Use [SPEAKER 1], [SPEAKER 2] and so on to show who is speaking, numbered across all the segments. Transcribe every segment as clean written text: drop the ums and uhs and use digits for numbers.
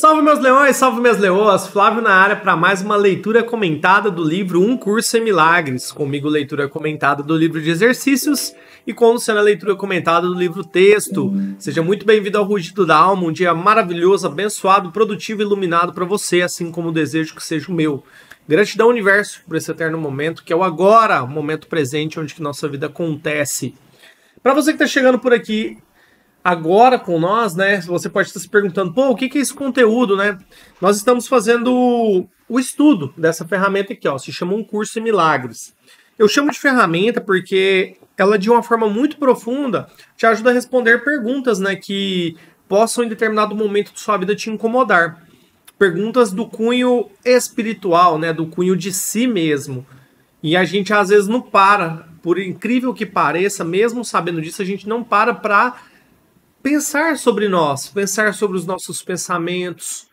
[SPEAKER 1] Salve meus leões, salve minhas leoas, Flávio na área para mais uma leitura comentada do livro Um Curso em Milagres. Comigo leitura comentada do livro de exercícios e com Luciana leitura comentada do livro texto. Seja muito bem-vindo ao Rugido da Alma, um dia maravilhoso, abençoado, produtivo e iluminado para você, assim como desejo que seja o meu. Gratidão universo por esse eterno momento, que é o agora, o momento presente onde que nossa vida acontece. Para você que está chegando por aqui agora com nós, né, você pode estar se perguntando, pô, o que é esse conteúdo, né? Nós estamos fazendo o estudo dessa ferramenta aqui, ó, se chama Um Curso em Milagres. Eu chamo de ferramenta porque ela, de uma forma muito profunda, te ajuda a responder perguntas, né, que possam, em determinado momento de sua vida, te incomodar. Perguntas do cunho espiritual, né, do cunho de si mesmo. E a gente, às vezes, não para, por incrível que pareça, mesmo sabendo disso, a gente não para pensar sobre nós, pensar sobre os nossos pensamentos,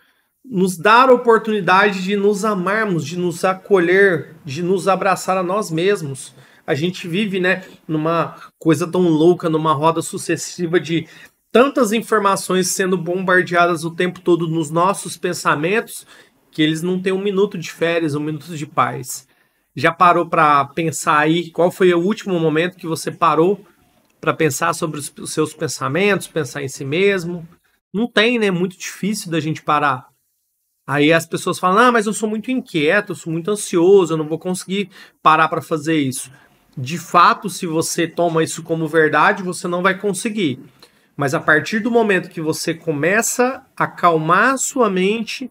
[SPEAKER 1] nos dar a oportunidade de nos amarmos, de nos acolher, de nos abraçar a nós mesmos. A gente vive, né, numa coisa tão louca, numa roda sucessiva de tantas informações sendo bombardeadas o tempo todo nos nossos pensamentos, que eles não têm um minuto de férias, um minuto de paz. Já parou para pensar aí qual foi o último momento que você parou para pensar sobre os seus pensamentos, pensar em si mesmo? Não tem, né? Muito difícil da gente parar. Aí as pessoas falam, ah, mas eu sou muito inquieto, eu sou muito ansioso, eu não vou conseguir parar para fazer isso. De fato, se você toma isso como verdade, você não vai conseguir. Mas a partir do momento que você começa a acalmar a sua mente,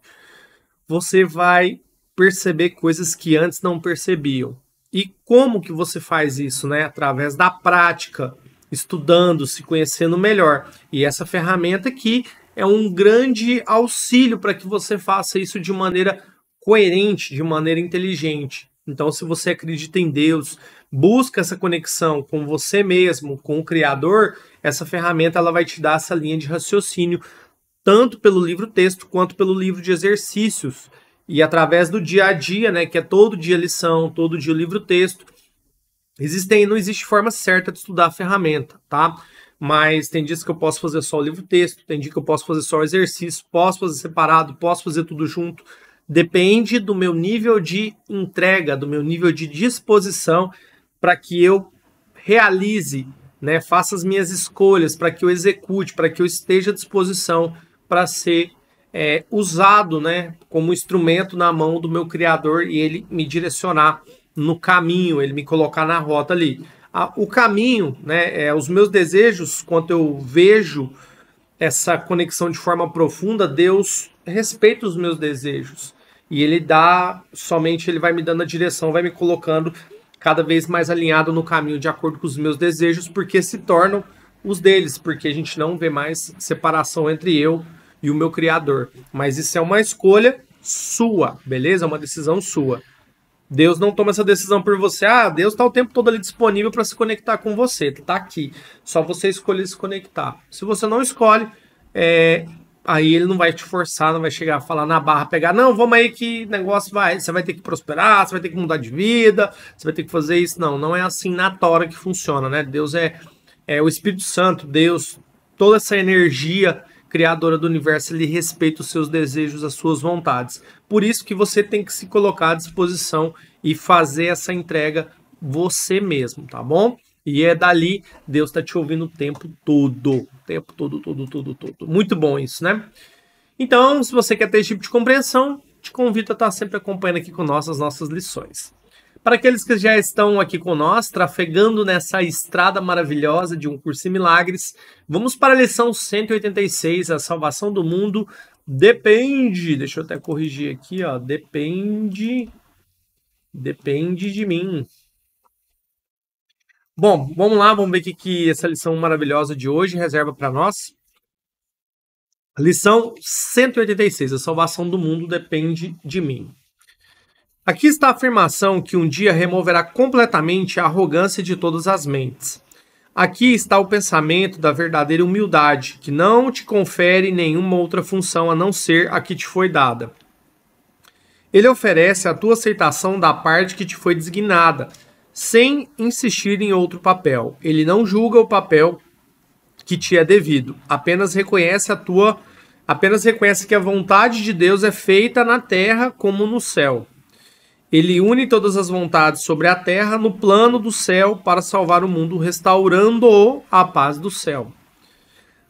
[SPEAKER 1] você vai perceber coisas que antes não percebiam. E como que você faz isso, né? Através da prática, estudando, se conhecendo melhor. E essa ferramenta aqui é um grande auxílio para que você faça isso de maneira coerente, de maneira inteligente. Então, se você acredita em Deus, busca essa conexão com você mesmo, com o Criador, essa ferramenta ela vai te dar essa linha de raciocínio, tanto pelo livro texto quanto pelo livro de exercícios. E através do dia a dia, né, que é todo dia lição, todo dia livro texto, não existe forma certa de estudar a ferramenta, tá? Mas tem dias que eu posso fazer só o livro texto, tem dia que eu posso fazer só o exercício, posso fazer separado, posso fazer tudo junto. Depende do meu nível de entrega, do meu nível de disposição para que eu realize, né, faça as minhas escolhas, para que eu execute, para que eu esteja à disposição para ser usado, né, como instrumento na mão do meu Criador e ele me direcionar no caminho, ele me colocar na rota ali. O caminho, né, os meus desejos, quando eu vejo essa conexão de forma profunda, Deus respeita os meus desejos. E ele ele vai me dando a direção, vai me colocando cada vez mais alinhado no caminho de acordo com os meus desejos, porque se tornam os deles, porque a gente não vê mais separação entre eu e o meu Criador. Mas isso é uma escolha sua, beleza? É uma decisão sua. Deus não toma essa decisão por você. Ah, Deus está o tempo todo ali disponível para se conectar com você. Está aqui. Só você escolher se conectar. Se você não escolhe, aí ele não vai te forçar, não vai chegar a falar na barra, pegar, não, vamos aí que negócio você vai ter que prosperar, você vai ter que mudar de vida, você vai ter que fazer isso. Não, não é assim na tora que funciona, né? Deus é o Espírito Santo, Deus, toda essa energia criadora do universo, ele respeita os seus desejos, as suas vontades. Por isso que você tem que se colocar à disposição e fazer essa entrega você mesmo, tá bom? E é dali, Deus está te ouvindo o tempo todo. O tempo todo. Muito bom isso, né? Então, se você quer ter esse tipo de compreensão, te convido a estar sempre acompanhando aqui com as nossas lições. Para aqueles que já estão aqui com nós, trafegando nessa estrada maravilhosa de Um Curso em Milagres, vamos para a lição 186, a salvação do mundo depende, deixa eu até corrigir aqui, ó, depende de mim. Bom, vamos lá, vamos ver o que essa lição maravilhosa de hoje reserva para nós. Lição 186, a salvação do mundo depende de mim. Aqui está a afirmação que um dia removerá completamente a arrogância de todas as mentes. Aqui está o pensamento da verdadeira humildade, que não te confere nenhuma outra função a não ser a que te foi dada. Ele oferece a tua aceitação da parte que te foi designada, sem insistir em outro papel. Ele não julga o papel que te é devido, apenas reconhece a Apenas reconhece que a vontade de Deus é feita na terra como no céu. Ele une todas as vontades sobre a terra no plano do céu para salvar o mundo, restaurando-o à paz do céu.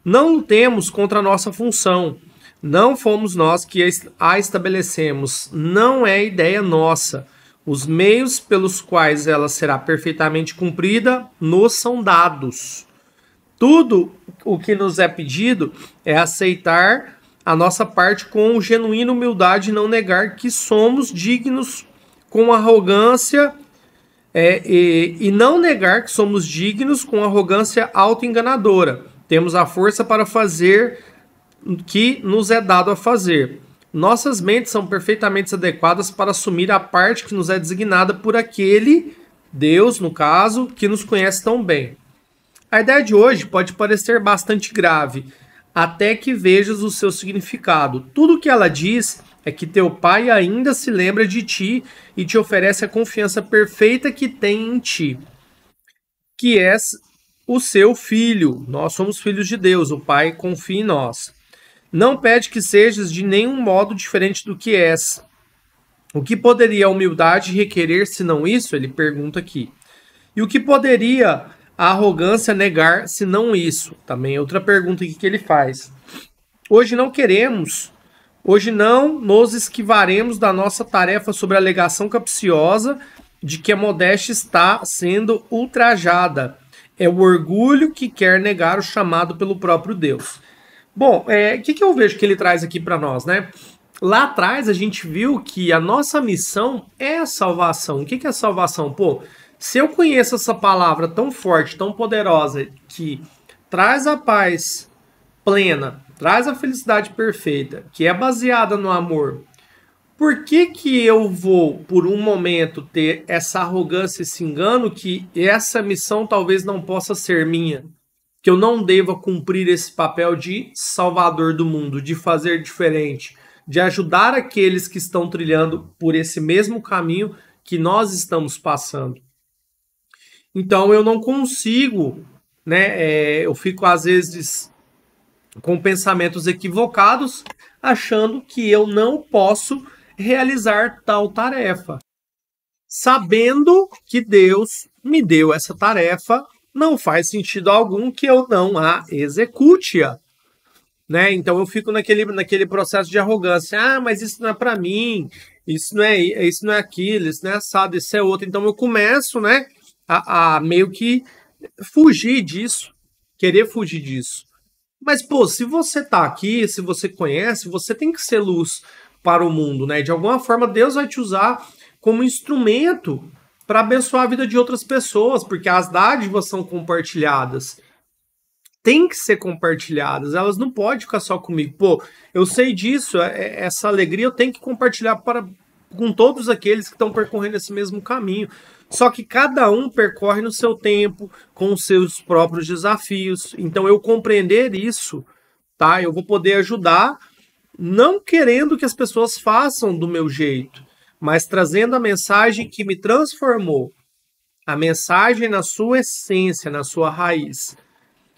[SPEAKER 1] Não lutemos contra a nossa função. Não fomos nós que a estabelecemos. Não é ideia nossa. Os meios pelos quais ela será perfeitamente cumprida nos são dados. Tudo o que nos é pedido é aceitar a nossa parte com genuína humildade e não negar que somos dignos com arrogância e não negar que somos dignos com arrogância autoenganadora. Temos a força para fazer o que nos é dado a fazer. Nossas mentes são perfeitamente adequadas para assumir a parte que nos é designada por aquele, Deus, no caso, que nos conhece tão bem. A ideia de hoje pode parecer bastante grave, até que vejas o seu significado. Tudo o que ela diz é que teu pai ainda se lembra de ti e te oferece a confiança perfeita que tem em ti, que és o seu filho. Nós somos filhos de Deus, o Pai confia em nós. Não pede que sejas de nenhum modo diferente do que és. O que poderia a humildade requerer senão isso? Ele pergunta aqui. E o que poderia a arrogância negar senão isso? Também é outra pergunta aqui que ele faz. Hoje não nos esquivaremos da nossa tarefa sobre a alegação capciosa de que a modéstia está sendo ultrajada. É o orgulho que quer negar o chamado pelo próprio Deus. Bom, o que eu vejo que ele traz aqui para nós, né? Lá atrás a gente viu que a nossa missão é a salvação. O que é a salvação? Pô, se eu conheço essa palavra tão forte, tão poderosa, que traz a paz plena, traz a felicidade perfeita, que é baseada no amor, por que eu vou, por um momento, ter essa arrogância, esse engano, que essa missão talvez não possa ser minha? Que eu não deva cumprir esse papel de salvador do mundo, de fazer diferente, de ajudar aqueles que estão trilhando por esse mesmo caminho que nós estamos passando. Então eu não consigo, né? Eu fico às vezes com pensamentos equivocados, achando que eu não posso realizar tal tarefa, sabendo que Deus me deu essa tarefa. Não faz sentido algum que eu não a execute-a, né? Então eu fico naquele processo de arrogância. Ah, mas isso não é para mim, isso não é aquilo, isso não é assado, isso é outro. Então eu começo, né, a meio que fugir disso, querer fugir disso. Mas, pô, se você tá aqui, se você conhece, você tem que ser luz para o mundo, né? De alguma forma Deus vai te usar como instrumento para abençoar a vida de outras pessoas, porque as dádivas são compartilhadas. Tem que ser compartilhadas, elas não podem ficar só comigo. Pô, eu sei disso, essa alegria eu tenho que compartilhar com todos aqueles que estão percorrendo esse mesmo caminho. Só que cada um percorre no seu tempo, com os seus próprios desafios. Então eu compreender isso, tá? Eu vou poder ajudar, não querendo que as pessoas façam do meu jeito, mas trazendo a mensagem que me transformou. A mensagem na sua essência, na sua raiz.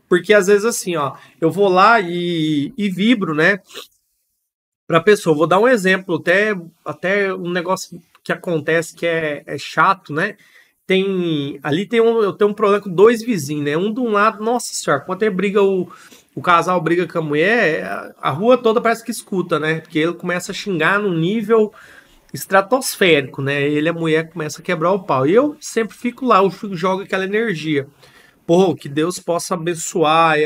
[SPEAKER 1] Porque às vezes assim, ó, eu vou lá e vibro, né? Pra pessoa. Vou dar um exemplo, até um negócio que acontece que é chato, né? Eu tenho um problema com dois vizinhos, né? Um de um lado, nossa senhora, quando o casal briga com a mulher, a rua toda parece que escuta, né? Porque ele começa a xingar num nível estratosférico, né? Ele e a mulher começa a quebrar o pau. E eu sempre fico lá, jogo aquela energia. Pô, que Deus possa abençoar,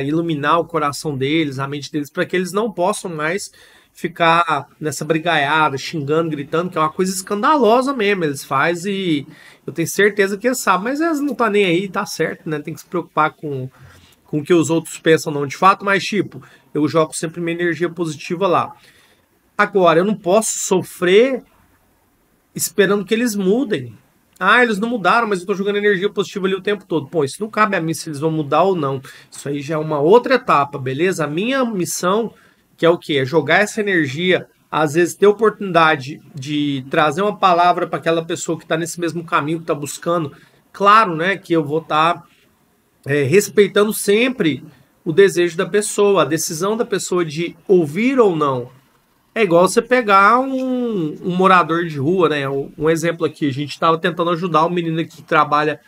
[SPEAKER 1] iluminar o coração deles, a mente deles, para que eles não possam mais ficar nessa brigaiada, xingando, gritando, que é uma coisa escandalosa mesmo. Eles fazem e eu tenho certeza que eles sabem, mas eles não estão nem aí, tá certo, né? Tem que se preocupar com o que os outros pensam, não de fato, mas tipo, eu jogo sempre minha energia positiva lá. Agora, eu não posso sofrer esperando que eles mudem. Ah, eles não mudaram, mas eu tô jogando energia positiva ali o tempo todo. Pô, isso não cabe a mim se eles vão mudar ou não. Isso aí já é uma outra etapa, beleza? A minha missão, que é o quê? É jogar essa energia, às vezes ter oportunidade de trazer uma palavra para aquela pessoa que tá nesse mesmo caminho, que tá buscando. Claro, né, que eu vou estar respeitando sempre o desejo da pessoa, a decisão da pessoa de ouvir ou não. É igual você pegar um morador de rua, né? Um exemplo aqui, a gente estava tentando ajudar um menino que trabalha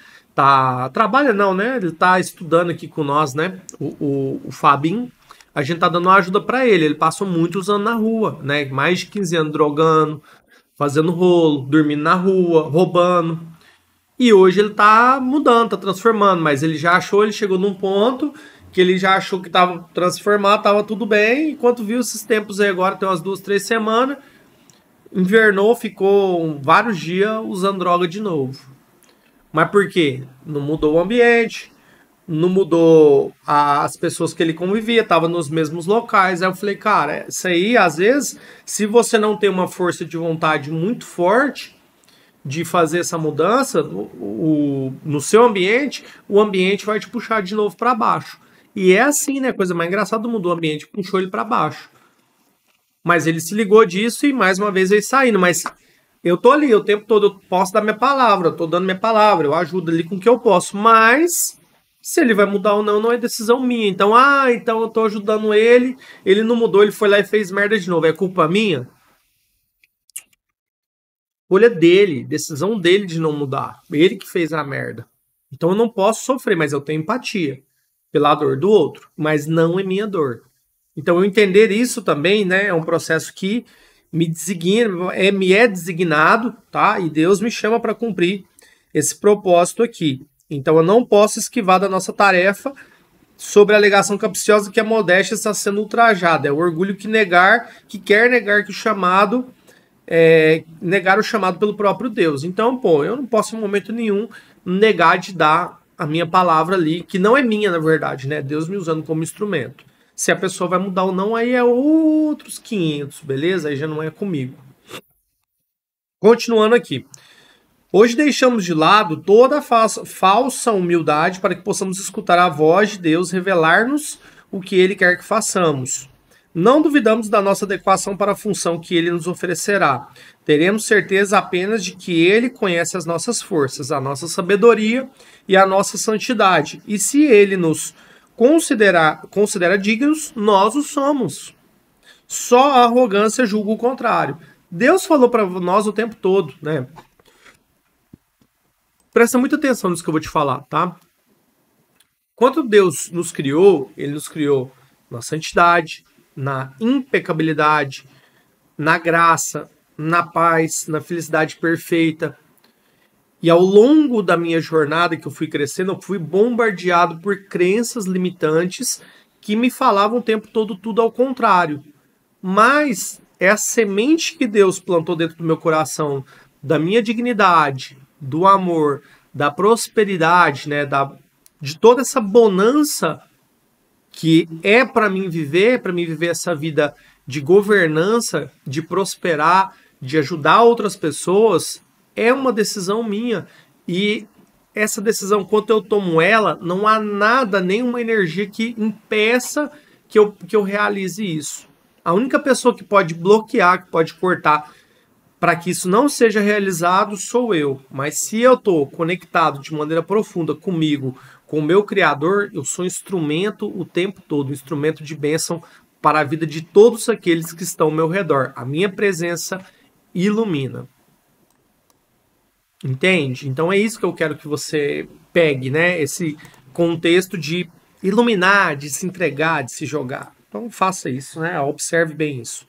[SPEAKER 1] não, né? Ele tá estudando aqui com nós, né? O Fabinho. A gente tá dando uma ajuda para ele. Ele passou muitos anos na rua, né? Mais de 15 anos drogando, fazendo rolo, dormindo na rua, roubando. E hoje ele tá mudando, tá transformando, mas ele chegou num ponto que ele já achou que tava transformado, tava tudo bem, enquanto viu esses tempos aí agora, tem umas 2, 3 semanas, invernou, ficou vários dias usando droga de novo. Mas por quê? Não mudou o ambiente, não mudou as pessoas que ele convivia, tava nos mesmos locais. Aí eu falei, cara, isso aí, às vezes, se você não tem uma força de vontade muito forte de fazer essa mudança no seu ambiente, o ambiente vai te puxar de novo para baixo. E é assim, né? Coisa mais engraçada do mundo, o ambiente puxou ele para baixo. Mas ele se ligou disso e mais uma vez veio saindo. Mas eu tô ali o tempo todo, eu posso dar minha palavra, eu tô dando minha palavra, eu ajudo ali com o que eu posso. Mas se ele vai mudar ou não, não é decisão minha. Então, então eu tô ajudando ele não mudou, ele foi lá e fez merda de novo. É culpa minha? Escolha dele, decisão dele de não mudar. Ele que fez a merda. Então eu não posso sofrer, mas eu tenho empatia pela dor do outro, mas não é minha dor. Então eu entender isso também, né, é um processo que me designa, me é designado, tá? E Deus me chama para cumprir esse propósito aqui. Então eu não posso esquivar da nossa tarefa sobre a alegação capciosa que a modéstia está sendo ultrajada. É o orgulho que quer negar que o chamado negar o chamado pelo próprio Deus. Então, eu não posso em momento nenhum negar de dar a minha palavra ali, que não é minha, na verdade, né? Deus me usando como instrumento. Se a pessoa vai mudar ou não, aí é outros 500, beleza? Aí já não é comigo. Continuando aqui. Hoje deixamos de lado toda a falsa humildade para que possamos escutar a voz de Deus revelar-nos o que Ele quer que façamos. Não duvidamos da nossa adequação para a função que Ele nos oferecerá. Teremos certeza apenas de que Ele conhece as nossas forças, a nossa sabedoria e a nossa santidade. E se Ele nos considera dignos, nós o somos. Só a arrogância julga o contrário. Deus falou para nós o tempo todo, né? Presta muita atenção nisso que eu vou te falar, tá? Quando Deus nos criou, Ele nos criou na santidade, na impecabilidade, na graça, na paz, na felicidade perfeita. E ao longo da minha jornada que eu fui crescendo, eu fui bombardeado por crenças limitantes que me falavam o tempo todo tudo ao contrário. Mas é a semente que Deus plantou dentro do meu coração, da minha dignidade, do amor, da prosperidade, né, de toda essa bonança que é para mim viver essa vida de governança, de prosperar, de ajudar outras pessoas, é uma decisão minha. E essa decisão, quando eu tomo ela, não há nada, nenhuma energia que impeça que eu realize isso. A única pessoa que pode bloquear, que pode cortar para que isso não seja realizado sou eu. Mas se eu estou conectado de maneira profunda comigo, com o meu Criador, eu sou instrumento o tempo todo, instrumento de bênção para a vida de todos aqueles que estão ao meu redor. A minha presença ilumina. Entende? Então é isso que eu quero que você pegue, né? Esse contexto de iluminar, de se entregar, de se jogar. Então faça isso, né? Observe bem isso.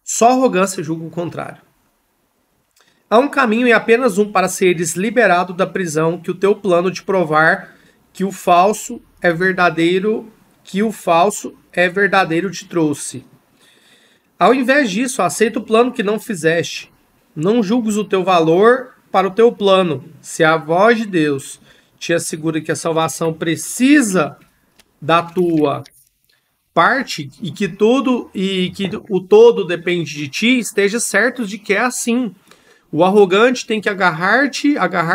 [SPEAKER 1] Só arrogância julga o contrário. Há um caminho e apenas um para seres liberado da prisão que o teu plano de provar que o falso é verdadeiro, te trouxe. Ao invés disso, aceita o plano que não fizeste. Não julgues o teu valor para o teu plano. Se a voz de Deus te assegura que a salvação precisa da tua parte e que o todo depende de ti, esteja certo de que é assim. O arrogante tem que agarrar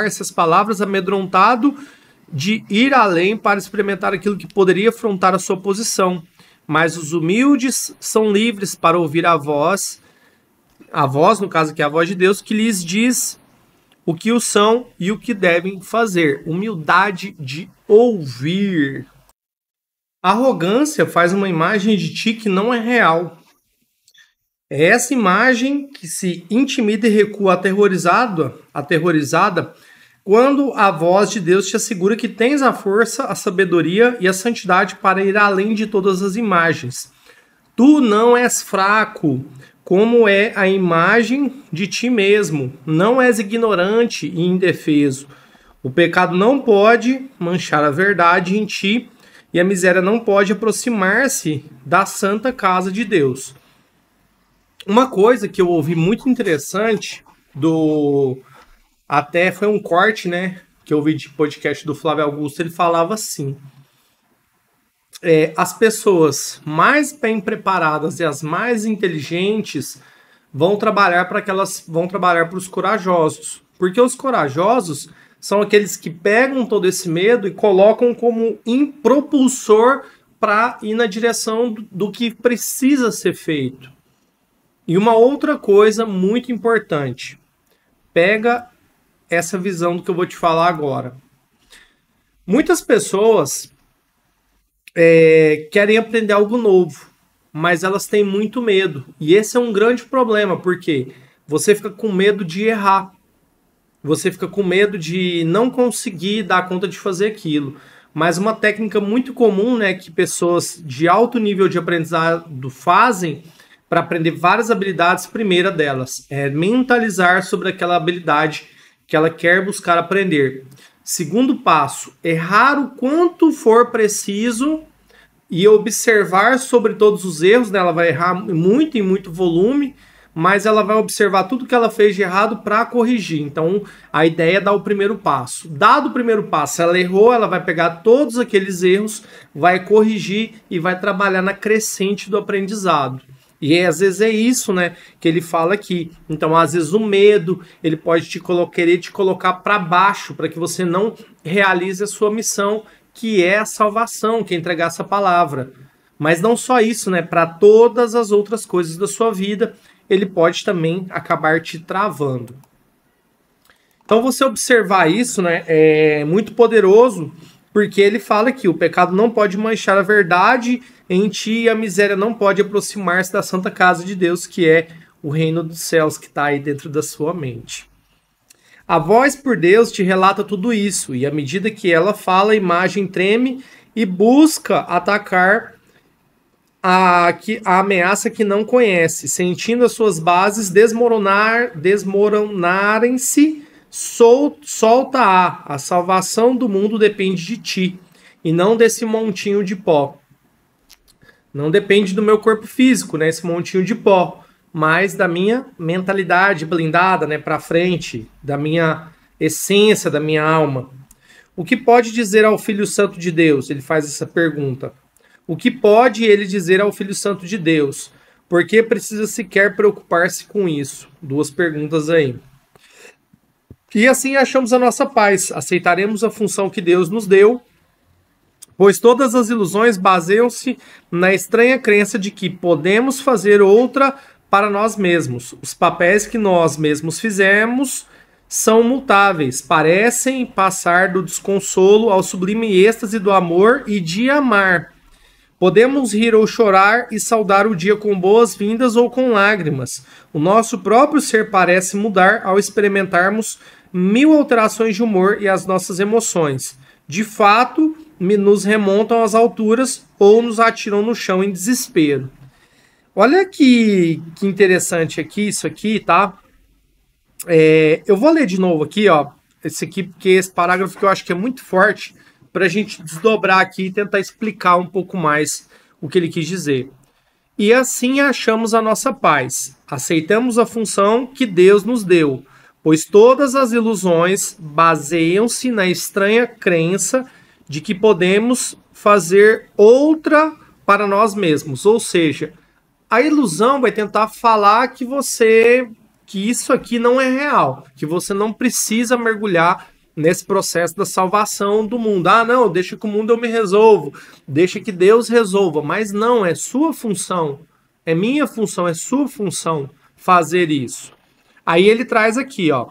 [SPEAKER 1] essas palavras amedrontado de ir além para experimentar aquilo que poderia afrontar a sua posição. Mas os humildes são livres para ouvir a voz, no caso que é a voz de Deus, que lhes diz o que são e o que devem fazer. Humildade de ouvir. A arrogância faz uma imagem de ti que não é real. É essa imagem que se intimida e recua aterrorizada, quando a voz de Deus te assegura que tens a força, a sabedoria e a santidade para ir além de todas as imagens. Tu não és fraco, como é a imagem de ti mesmo. Não és ignorante e indefeso. O pecado não pode manchar a verdade em ti e a miséria não pode aproximar-se da santa casa de Deus. Uma coisa que eu ouvi muito interessante até foi um corte, né, que eu ouvi de podcast do Flávio Augusto, ele falava assim: as pessoas mais bem preparadas e as mais inteligentes vão trabalhar para os corajosos, porque os corajosos são aqueles que pegam todo esse medo e colocam como propulsor para ir na direção do que precisa ser feito. E uma outra coisa muito importante, pega essa visão do que eu vou te falar agora. Muitas pessoas querem aprender algo novo, mas elas têm muito medo. E esse é um grande problema, porque você fica com medo de errar. Você fica com medo de não conseguir dar conta de fazer aquilo. Mas uma técnica muito comum, né, que pessoas de alto nível de aprendizado fazem para aprender várias habilidades, primeira delas é mentalizar sobre aquela habilidade que ela quer buscar aprender. Segundo passo, errar o quanto for preciso e observar sobre todos os erros, né? Ela vai errar muito, em muito volume, mas ela vai observar tudo que ela fez de errado para corrigir. Então, a ideia é dar o primeiro passo. Dado o primeiro passo, ela errou, ela vai pegar todos aqueles erros, vai corrigir e vai trabalhar na crescente do aprendizado. E às vezes é isso, né, que ele fala aqui. Então, às vezes o medo, ele pode querer te colocar para baixo, para que você não realize a sua missão, que é a salvação, que é entregar essa palavra. Mas não só isso, né, para todas as outras coisas da sua vida, ele pode também acabar te travando. Então, você observar isso, né, é muito poderoso, porque ele fala que o pecado não pode manchar a verdade em ti e a miséria não pode aproximar-se da santa casa de Deus, que é o reino dos céus que está aí dentro da sua mente. A voz por Deus te relata tudo isso, e à medida que ela fala, a imagem treme e busca atacar a ameaça que não conhece, sentindo as suas bases desmoronarem-se. Solta a salvação do mundo depende de ti, e não desse montinho de pó. Não depende do meu corpo físico, né, esse montinho de pó, mas da minha mentalidade blindada, né, para frente, da minha essência, da minha alma. O que pode dizer ao Filho Santo de Deus? Ele faz essa pergunta. O que pode ele dizer ao Filho Santo de Deus? Por que precisa sequer preocupar-se com isso? Duas perguntas aí. E assim achamos a nossa paz, aceitaremos a função que Deus nos deu, pois todas as ilusões baseiam-se na estranha crença de que podemos fazer outra para nós mesmos. Os papéis que nós mesmos fizemos são mutáveis, parecem passar do desconsolo ao sublime êxtase do amor e de amar. Podemos rir ou chorar e saudar o dia com boas-vindas ou com lágrimas. O nosso próprio ser parece mudar ao experimentarmos 1000 alterações de humor e as nossas emoções. De fato, nos remontam às alturas ou nos atiram no chão em desespero. Olha que interessante aqui, isso aqui, tá? Eu vou ler de novo aqui, ó, esse aqui, porque esse parágrafo que eu acho que é muito forte, para a gente desdobrar aqui e tentar explicar um pouco mais o que ele quis dizer. E assim achamos a nossa paz. Aceitamos a função que Deus nos deu, pois todas as ilusões baseiam-se na estranha crença de que podemos fazer outra para nós mesmos. Ou seja, a ilusão vai tentar falar que isso aqui não é real, que você não precisa mergulhar nesse processo da salvação do mundo. Ah, não, deixa que o mundo eu me resolvo, deixa que Deus resolva. Mas não, é sua função, é minha função, é sua função fazer isso. Aí ele traz aqui, ó.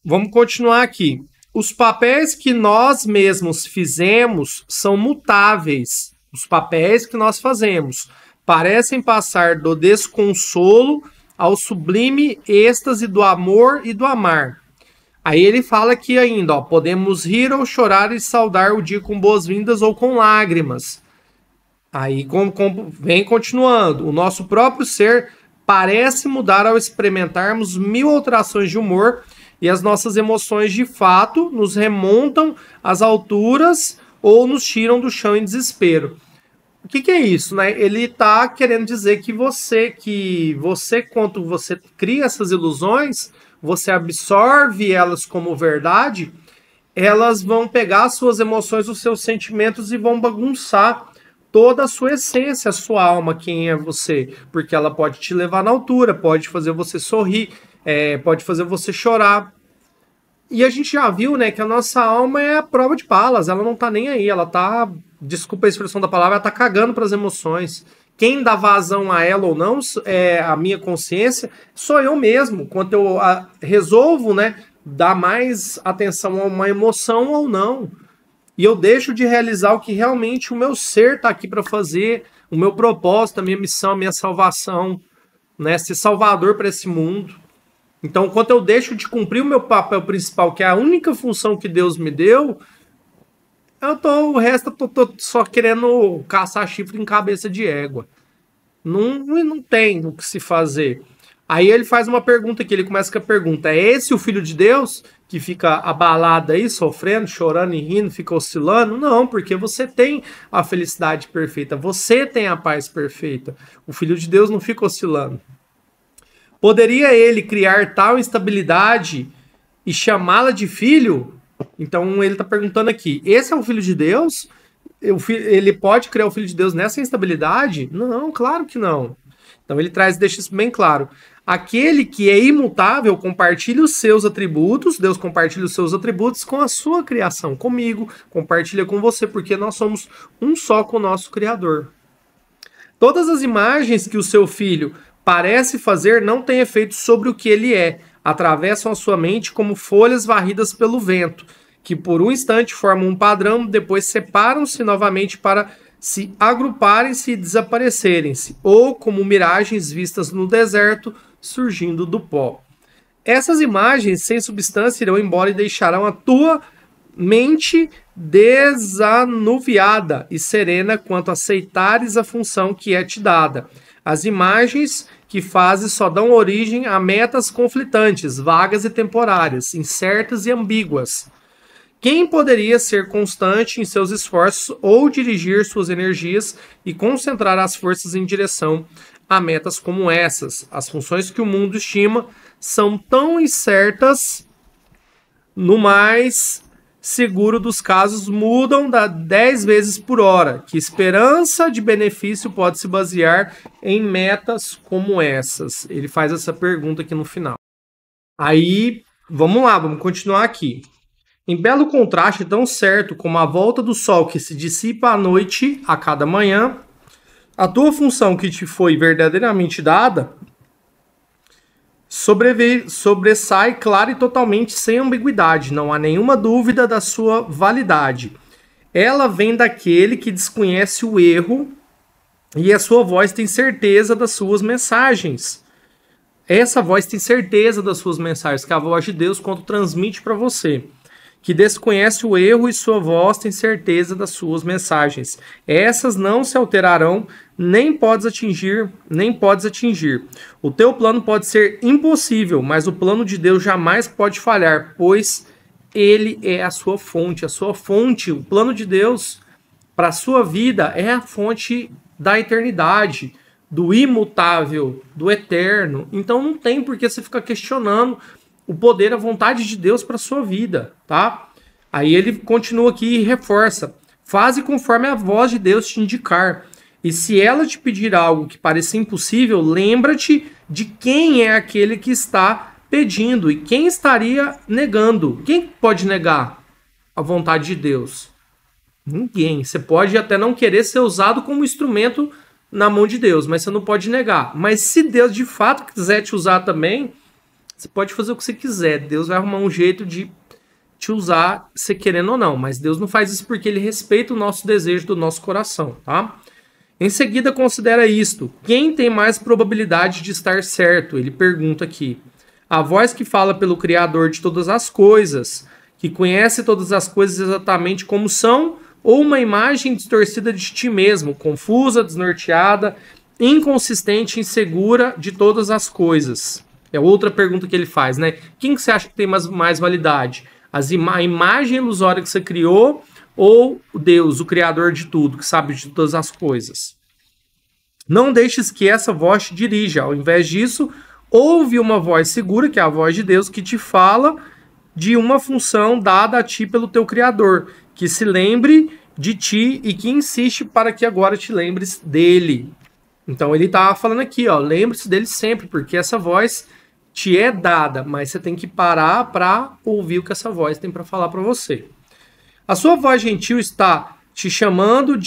[SPEAKER 1] Vamos continuar aqui. os papéis que nós mesmos fizemos são mutáveis. Os papéis que nós fazemos parecem passar do desconsolo ao sublime êxtase do amor e do amar. Aí ele fala aqui ainda, ó, podemos rir ou chorar e saudar o dia com boas-vindas ou com lágrimas. Aí vem continuando. O nosso próprio ser parece mudar ao experimentarmos mil alterações de humor e as nossas emoções de fato nos remontam às alturas ou nos tiram do chão em desespero. O que é isso, né? Ele está querendo dizer que você, quando você cria essas ilusões, você absorve elas como verdade, elas vão pegar as suas emoções, os seus sentimentos e vão bagunçar toda a sua essência, a sua alma, quem é você. Porque ela pode te levar na altura, pode fazer você sorrir, pode fazer você chorar. E a gente já viu, né, que a nossa alma é a prova de balas, ela não tá nem aí, ela tá, desculpa a expressão da palavra, ela tá cagando para as emoções. Quem dá vazão a ela ou não, a minha consciência, sou eu mesmo. Quando eu resolvo, né, dar mais atenção a uma emoção ou não. E eu deixo de realizar o que realmente o meu ser tá aqui para fazer, o meu propósito, a minha missão, a minha salvação, né, ser salvador para esse mundo. Então, quando eu deixo de cumprir o meu papel principal, que é a única função que Deus me deu, o resto eu tô só querendo caçar chifre em cabeça de égua. Não tem o que se fazer. Aí ele faz uma pergunta aqui, ele começa com a pergunta: é esse o Filho de Deus que fica abalado aí, sofrendo, chorando e rindo, fica oscilando? Não, porque você tem a felicidade perfeita, você tem a paz perfeita. O Filho de Deus não fica oscilando. Poderia ele criar tal instabilidade e chamá-la de filho? Então ele está perguntando aqui, esse é o Filho de Deus? Ele pode criar o Filho de Deus nessa instabilidade? Não, claro que não. Então ele deixa isso bem claro. Aquele que é imutável compartilha os seus atributos, Deus compartilha os seus atributos com a sua criação, comigo, compartilha com você, porque nós somos um só com o nosso Criador. Todas as imagens que o seu filho parece fazer não têm efeito sobre o que ele é, atravessam a sua mente como folhas varridas pelo vento, que por um instante formam um padrão, depois separam-se novamente para se agruparem-se e desaparecerem-se, ou como miragens vistas no deserto surgindo do pó. Essas imagens sem substância irão embora e deixarão a tua mente desanuviada e serena quanto aceitares a função que é te dada. As imagens que fazes só dão origem a metas conflitantes, vagas e temporárias, incertas e ambíguas. Quem poderia ser constante em seus esforços ou dirigir suas energias e concentrar as forças em direção a metas como essas? As funções que o mundo estima são tão incertas, no mais seguro dos casos, mudam 10 vezes por hora. Que esperança de benefício pode se basear em metas como essas? Ele faz essa pergunta aqui no final. Aí, vamos lá, vamos continuar aqui. Em belo contraste, tão certo como a volta do sol que se dissipa à noite a cada manhã, a tua função que te foi verdadeiramente dada sobressai clara e totalmente sem ambiguidade, não há nenhuma dúvida da sua validade. Ela vem daquele que desconhece o erro e a sua voz tem certeza das suas mensagens. Essa voz tem certeza das suas mensagens, que é a voz de Deus quando transmite para você. Que desconhece o erro e sua voz tem certeza das suas mensagens. Essas não se alterarão, nem podes atingir. O teu plano pode ser impossível, mas o plano de Deus jamais pode falhar, pois ele é a sua fonte. A sua fonte, o plano de Deus para a sua vida é a fonte da eternidade, do imutável, do eterno. Então não tem por que você ficar questionando o poder, a vontade de Deus para sua vida, tá? Aí ele continua aqui e reforça: faze conforme a voz de Deus te indicar. E se ela te pedir algo que pareça impossível, lembra-te de quem é aquele que está pedindo e quem estaria negando. Quem pode negar a vontade de Deus? Ninguém. Você pode até não querer ser usado como instrumento na mão de Deus, mas você não pode negar. Mas se Deus de fato quiser te usar também, você pode fazer o que você quiser. Deus vai arrumar um jeito de te usar, você querendo ou não. Mas Deus não faz isso porque ele respeita o nosso desejo do nosso coração, tá? Em seguida, considera isto. Quem tem mais probabilidade de estar certo? Ele pergunta aqui. A voz que fala pelo Criador de todas as coisas, que conhece todas as coisas exatamente como são, ou uma imagem distorcida de ti mesmo, confusa, desnorteada, inconsistente, insegura de todas as coisas? É outra pergunta que ele faz, né? Quem que você acha que tem mais validade? A imagem ilusória que você criou ou Deus, o Criador de tudo, que sabe de todas as coisas? Não deixes que essa voz te dirija. Ao invés disso, ouve uma voz segura, que é a voz de Deus, que te fala de uma função dada a ti pelo teu Criador, que se lembre de ti e que insiste para que agora te lembres dele. Então ele está falando aqui, ó, lembre-se dele sempre, porque essa voz te é dada, mas você tem que parar para ouvir o que essa voz tem para falar para você. A sua voz gentil está te chamando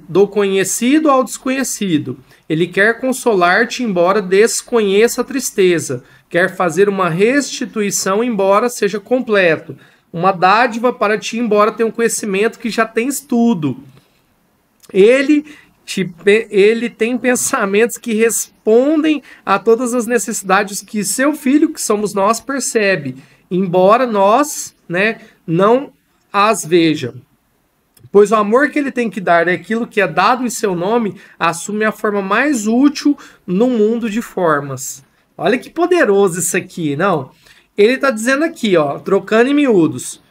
[SPEAKER 1] do conhecido ao desconhecido. Ele quer consolar-te, embora desconheça a tristeza. Quer fazer uma restituição, embora seja completo. Uma dádiva para ti, embora tenha um conhecimento que já tens tudo. Ele tem pensamentos que respondem a todas as necessidades que seu filho, que somos nós, percebe, embora nós, não as veja. Pois o amor que ele tem que dar é aquilo que é dado em seu nome, assume a forma mais útil no mundo de formas. Olha que poderoso isso aqui, não? Ele está dizendo aqui, ó, trocando em miúdos.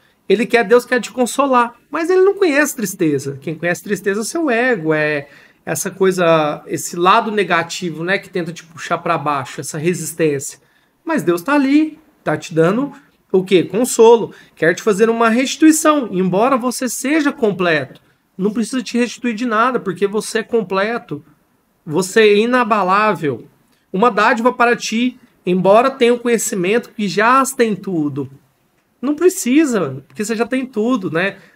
[SPEAKER 1] Deus quer te consolar, mas ele não conhece tristeza. Quem conhece tristeza é o seu ego, é essa coisa, esse lado negativo, que tenta te puxar para baixo, essa resistência. Mas Deus está ali, está te dando o quê? Consolo. Quer te fazer uma restituição, embora você seja completo. Não precisa te restituir de nada, porque você é completo. Você é inabalável. Uma dádiva para ti, embora tenha o conhecimento que já as tem tudo. Não precisa, porque você já tem tudo,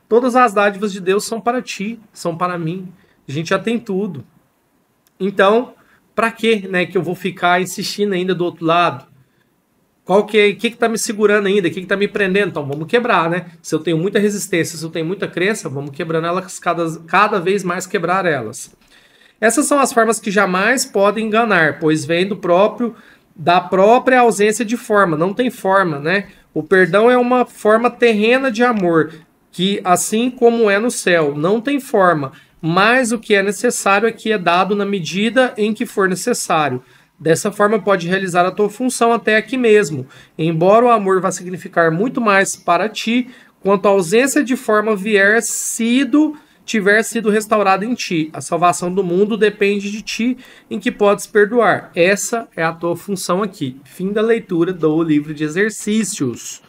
[SPEAKER 1] Todas as dádivas de Deus são para ti, são para mim. A gente já tem tudo. Então, para quê, que eu vou ficar insistindo ainda do outro lado? O que tá me segurando ainda? O que tá me prendendo? Então, vamos quebrar, Se eu tenho muita resistência, se eu tenho muita crença, vamos quebrando elas, cada vez mais quebrar elas. Essas são as formas que jamais podem enganar, pois vem da própria ausência de forma. Não tem forma, O perdão é uma forma terrena de amor, que assim como é no céu, não tem forma, mas o que é necessário é que é dado na medida em que for necessário. Dessa forma, pode realizar a tua função até aqui mesmo. Embora o amor vá significar muito mais para ti, quanto a ausência de forma tiver sido restaurada em ti. A salvação do mundo depende de ti, em que podes perdoar. Essa é a tua função aqui. Fim da leitura do livro de exercícios.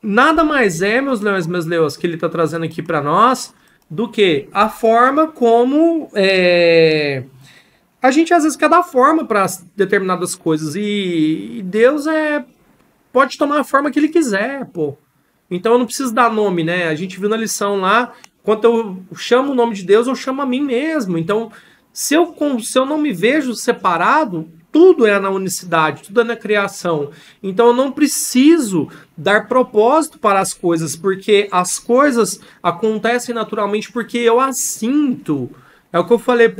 [SPEAKER 1] Nada mais é, meus leões, que ele está trazendo aqui para nós, do que a forma como... A gente às vezes quer dar forma para determinadas coisas e Deus pode tomar a forma que ele quiser, pô. Então eu não preciso dar nome, A gente viu na lição lá, quando eu chamo o nome de Deus, eu chamo a mim mesmo. Então, se eu não me vejo separado, tudo é na unicidade, tudo é na criação. Então eu não preciso dar propósito para as coisas, porque as coisas acontecem naturalmente porque eu as sinto. É o que eu falei,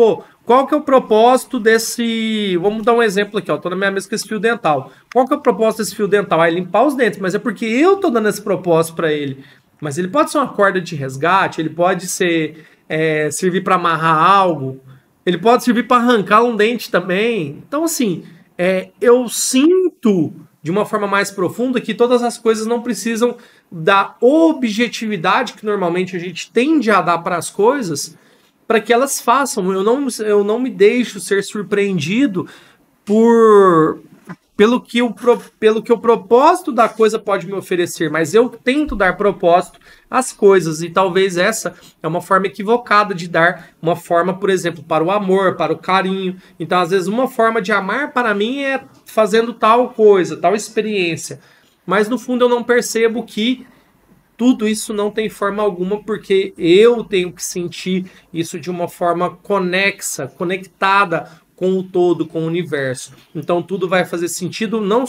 [SPEAKER 1] qual que é o propósito desse... Vamos dar um exemplo aqui, tô na minha mesa com esse fio dental. Qual que é o propósito desse fio dental? É limpar os dentes, mas é porque eu tô dando esse propósito para ele. Mas ele pode ser uma corda de resgate, ele pode servir para amarrar algo, ele pode servir para arrancar um dente também. Então, assim, eu sinto de uma forma mais profunda que todas as coisas não precisam da objetividade que normalmente a gente tende a dar para as coisas, para que elas façam. Eu não me deixo ser surpreendido pelo que o propósito da coisa pode me oferecer, mas eu tento dar propósito às coisas, e talvez essa é uma forma equivocada de dar uma forma, por exemplo, para o amor, para o carinho. Então, às vezes, uma forma de amar para mim é fazendo tal coisa, tal experiência, mas no fundo eu não percebo que tudo isso não tem forma alguma, porque eu tenho que sentir isso de uma forma conectada com o todo, com o universo. Então tudo vai fazer sentido não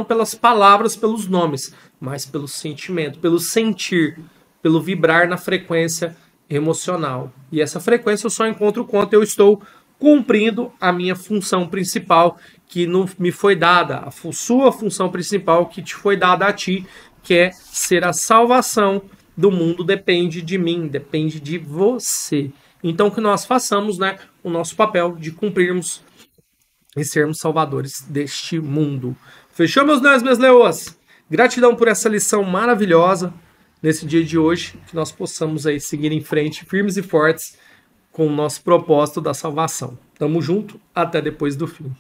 [SPEAKER 1] pelas palavras, pelos nomes, mas pelo sentimento, pelo sentir, pelo vibrar na frequência emocional. E essa frequência eu só encontro quando eu estou cumprindo a minha função principal que me foi dada, a sua função principal que te foi dada a ti, que é ser a salvação do mundo, depende de mim, depende de você. Então que nós façamos, né, o nosso papel de cumprirmos e sermos salvadores deste mundo. Fechou, meus leões, minhas leoas? Gratidão por essa lição maravilhosa nesse dia de hoje, que nós possamos aí seguir em frente, firmes e fortes, com o nosso propósito da salvação. Tamo junto, até depois do fim.